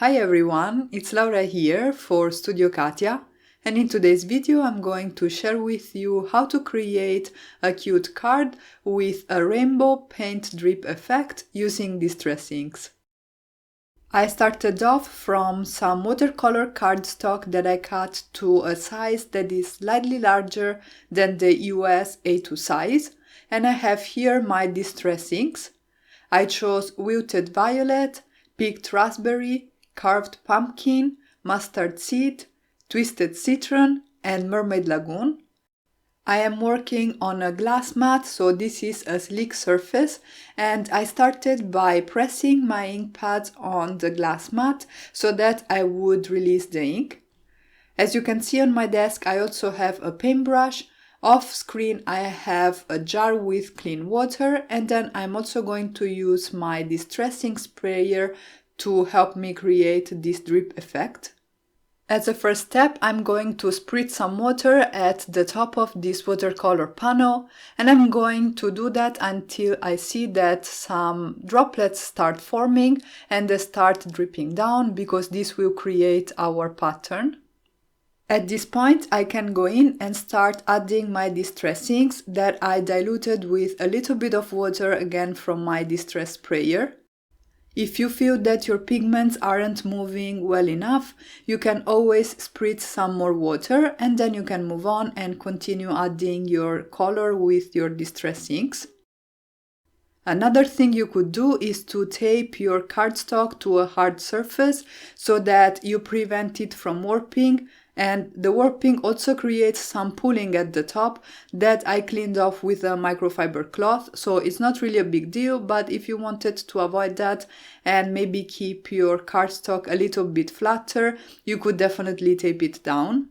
Hi everyone, it's Laura here for Studio Katia, and in today's video I'm going to share with you how to create a cute card with a rainbow paint drip effect using distress inks. I started off from some watercolor cardstock that I cut to a size that is slightly larger than the US A2 size, and I have here my distress inks. I chose Wilted Violet, Picked Raspberry, Carved Pumpkin, Mustard Seed, Twisted Citron, and Mermaid Lagoon. I am working on a glass mat, so this is a sleek surface, and I started by pressing my ink pads on the glass mat so that I would release the ink. As you can see on my desk, I also have a paintbrush. Off screen I have a jar with clean water, and then I'm also going to use my distress ink sprayer to help me create this drip effect. As a first step, I'm going to spritz some water at the top of this watercolor panel, and I'm going to do that until I see that some droplets start forming and they start dripping down, because this will create our pattern. At this point, I can go in and start adding my distress inks that I diluted with a little bit of water again from my distress sprayer. If you feel that your pigments aren't moving well enough, you can always spritz some more water, and then you can move on and continue adding your color with your distress inks. Another thing you could do is to tape your cardstock to a hard surface so that you prevent it from warping, and the warping also creates some pulling at the top that I cleaned off with a microfiber cloth, so it's not really a big deal, but if you wanted to avoid that and maybe keep your cardstock a little bit flatter, you could definitely tape it down.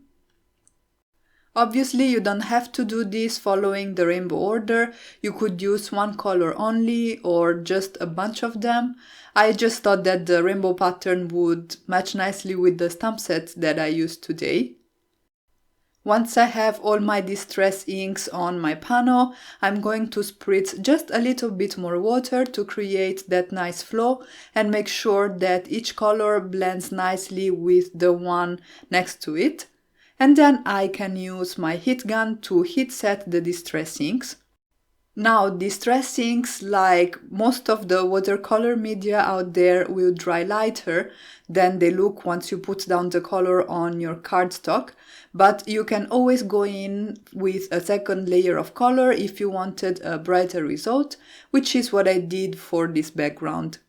Obviously, you don't have to do this following the rainbow order. You could use one color only or just a bunch of them. I just thought that the rainbow pattern would match nicely with the stamp set that I used today. Once I have all my distress inks on my panel, I'm going to spritz just a little bit more water to create that nice flow and make sure that each color blends nicely with the one next to it. And then I can use my heat gun to heat set the distress inks. Now, distress inks, like most of the watercolor media out there, will dry lighter than they look once you put down the color on your cardstock, but you can always go in with a second layer of color if you wanted a brighter result, which is what I did for this background.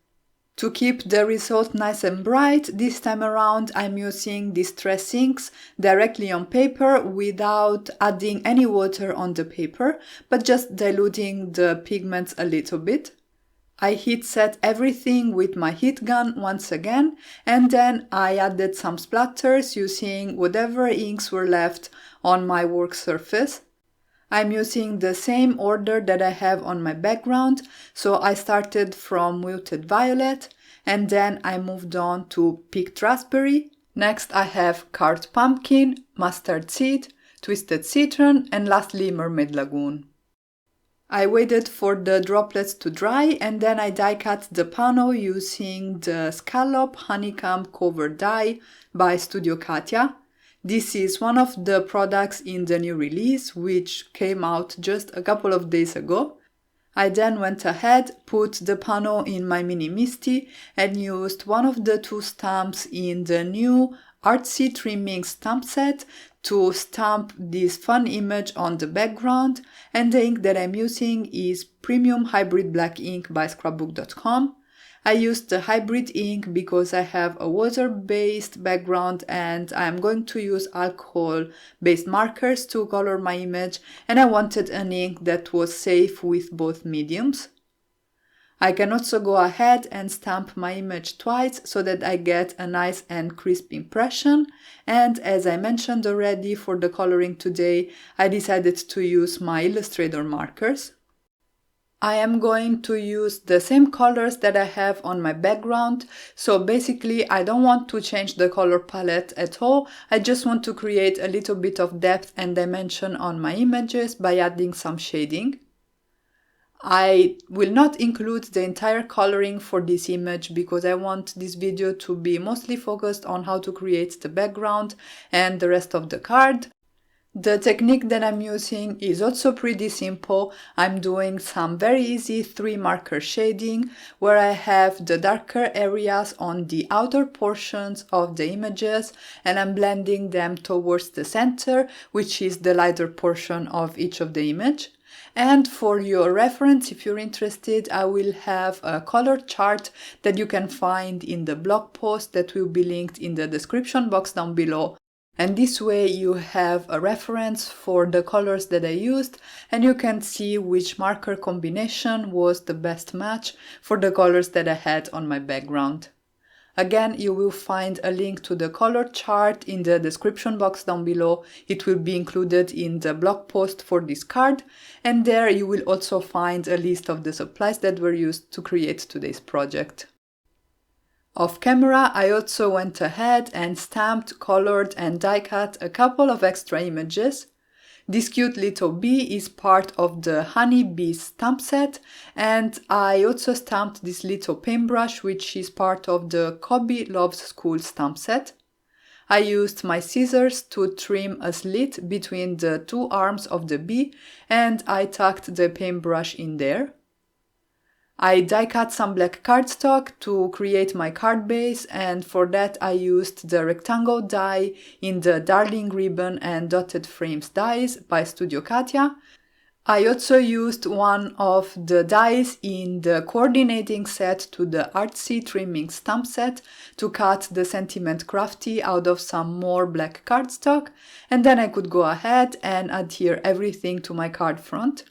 To keep the result nice and bright, this time around I'm using distress inks directly on paper without adding any water on the paper, but just diluting the pigments a little bit. I heat set everything with my heat gun once again, and then I added some splatters using whatever inks were left on my work surface. I'm using the same order that I have on my background, so I started from Wilted Violet, and then I moved on to Picked Raspberry. Next I have Carved Pumpkin, Mustard Seed, Twisted Citron, and lastly Mermaid Lagoon. I waited for the droplets to dry, and then I die cut the panel using the SCALLOP Honeycomb cover die by Studio Katia. This is one of the products in the new release, which came out just a couple of days ago. I then went ahead, put the panel in my mini Misty, and used one of the two stamps in the new Artsy Trimmings stamp set to stamp this fun image on the background, and the ink that I'm using is Premium Hybrid Black Ink by scrapbook.com. I used the hybrid ink because I have a water-based background and I'm going to use alcohol-based markers to color my image, and I wanted an ink that was safe with both mediums. I can also go ahead and stamp my image twice so that I get a nice and crisp impression, and as I mentioned already, for the coloring today I decided to use my Illustrator markers. I am going to use the same colors that I have on my background, so basically I don't want to change the color palette at all. I just want to create a little bit of depth and dimension on my images by adding some shading. I will not include the entire coloring for this image because I want this video to be mostly focused on how to create the background and the rest of the card. The technique that I'm using is also pretty simple. I'm doing some very easy 3 marker shading where I have the darker areas on the outer portions of the images and I'm blending them towards the center, which is the lighter portion of each of the image. And for your reference, if you're interested, I will have a color chart that you can find in the blog post that will be linked in the description box down below. And this way you have a reference for the colors that I used and you can see which marker combination was the best match for the colors that I had on my background. Again, you will find a link to the color chart in the description box down below. It will be included in the blog post for this card, and there you will also find a list of the supplies that were used to create today's project. Off camera, I also went ahead and stamped, colored and die cut a couple of extra images. This cute little bee is part of the Honeybee stamp set, and I also stamped this little paintbrush which is part of the KOBI Loves School stamp set. I used my scissors to trim a slit between the 2 arms of the bee and I tucked the paintbrush in there. I die cut some black cardstock to create my card base, and for that I used the rectangle die in the Darling Ribbon and Dotted Frames dies by Studio Katia. I also used one of the dies in the coordinating set to the Artsy Trimmings stamp set to cut the Sentiment Crafty out of some more black cardstock, and then I could go ahead and adhere everything to my card front.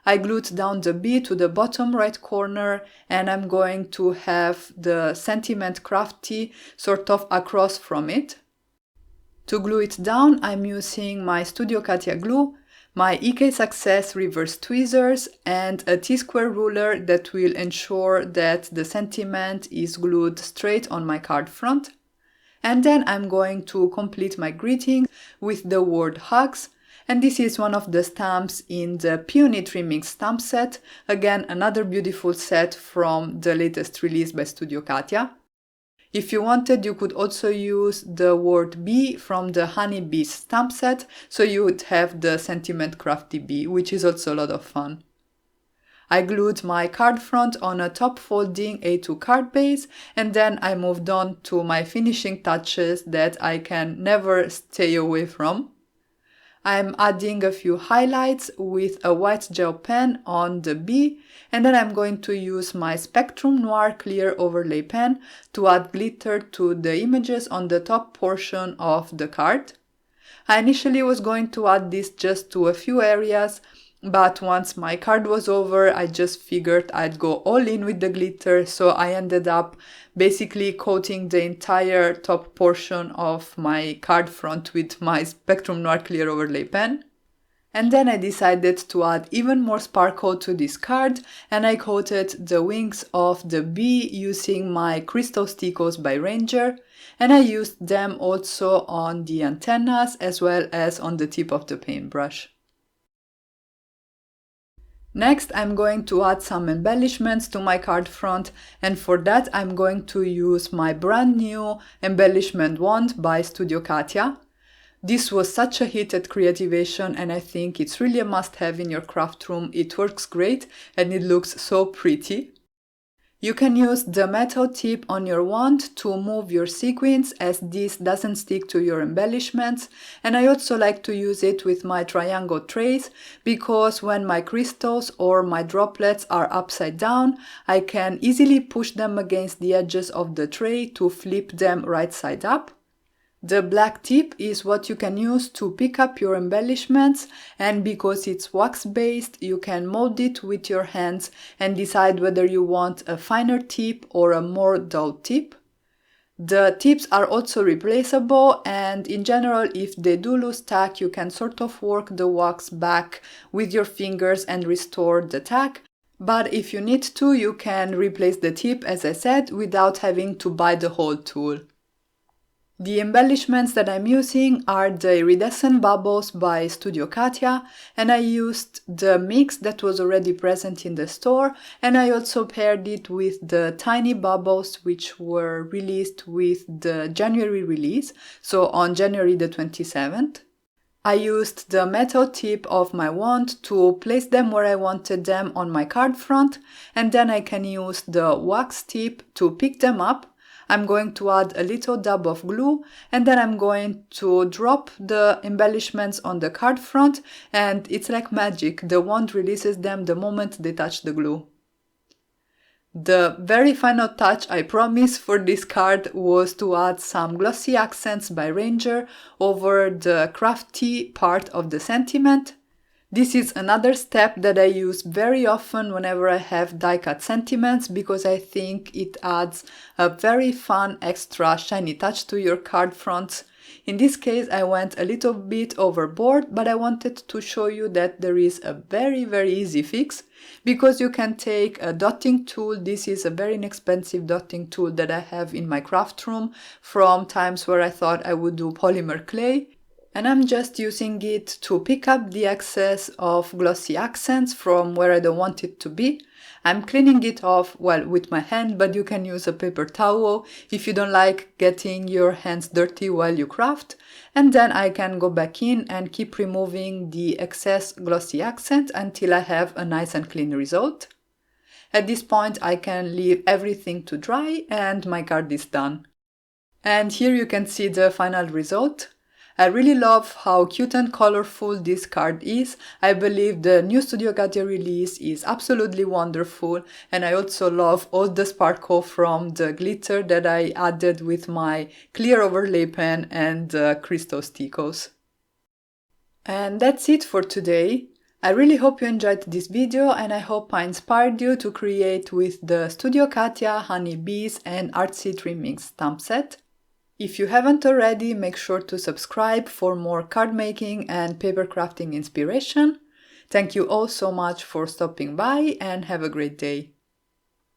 I glued down the bee to the bottom right corner and I'm going to have the Sentiment Crafty sort of across from it. To glue it down, I'm using my Studio Katia glue, my EK Success reverse tweezers and a T-square ruler that will ensure that the sentiment is glued straight on my card front. And then I'm going to complete my greeting with the word hugs. And this is one of the stamps in the Peony Trimmings stamp set. Again, another beautiful set from the latest release by Studio Katia. If you wanted, you could also use the word bee from the Honeybee stamp set, so you would have the Sentiment Crafty bee, which is also a lot of fun. I glued my card front on a top folding A2 card base, and then I moved on to my finishing touches that I can never stay away from. I'm adding a few highlights with a white gel pen on the bee, and then I'm going to use my Spectrum Noir clear overlay pen to add glitter to the images on the top portion of the card. I initially was going to add this just to a few areas, but once my card was over, I just figured I'd go all in with the glitter, so I ended up basically coating the entire top portion of my card front with my Spectrum Noir clear overlay pen. And then I decided to add even more sparkle to this card, and I coated the wings of the bee using my Crystal Sticos by Ranger, and I used them also on the antennas as well as on the tip of the paintbrush. Next, I'm going to add some embellishments to my card front, and for that I'm going to use my brand new embellishment wand by Studio Katia. This was such a hit at Creativation and I think it's really a must-have in your craft room. It works great and it looks so pretty. You can use the metal tip on your wand to move your sequins as this doesn't stick to your embellishments, and I also like to use it with my triangle trays because when my crystals or my droplets are upside down, I can easily push them against the edges of the tray to flip them right side up. The black tip is what you can use to pick up your embellishments, and because it's wax based, you can mold it with your hands and decide whether you want a finer tip or a more dull tip. The tips are also replaceable, and in general, if they do lose tack, you can sort of work the wax back with your fingers and restore the tack. But if you need to, you can replace the tip, as I said, without having to buy the whole tool. The embellishments that I'm using are the iridescent bubbles by Studio Katia, and I used the mix that was already present in the store, and I also paired it with the tiny bubbles which were released with the January release, so on January the 27th. I used the metal tip of my wand to place them where I wanted them on my card front, and then I can use the wax tip to pick them up. I'm going to add a little dab of glue, and then I'm going to drop the embellishments on the card front, and it's like magic. The wand releases them the moment they touch the glue. The very final touch, I promise, for this card was to add some glossy accents by Ranger over the crafty part of the sentiment. This is another step that I use very often whenever I have die-cut sentiments, because I think it adds a very fun extra shiny touch to your card fronts. In this case I went a little bit overboard, but I wanted to show you that there is a very easy fix, because you can take a dotting tool. This is a very inexpensive dotting tool that I have in my craft room from times where I thought I would do polymer clay. And I'm just using it to pick up the excess of glossy accents from where I don't want it to be. I'm cleaning it off, well, with my hand, but you can use a paper towel if you don't like getting your hands dirty while you craft. And then I can go back in and keep removing the excess glossy accent until I have a nice and clean result. At this point I can leave everything to dry and my card is done. And here you can see the final result. I really love how cute and colorful this card is. I believe the new Studio Katia release is absolutely wonderful, and I also love all the sparkle from the glitter that I added with my clear overlay pen and crystal stickles. And that's it for today. I really hope you enjoyed this video, and I hope I inspired you to create with the Studio Katia Honey Bees and Artsy Trimmings stamp set. If you haven't already, make sure to subscribe for more card making and paper crafting inspiration. Thank you all so much for stopping by and have a great day.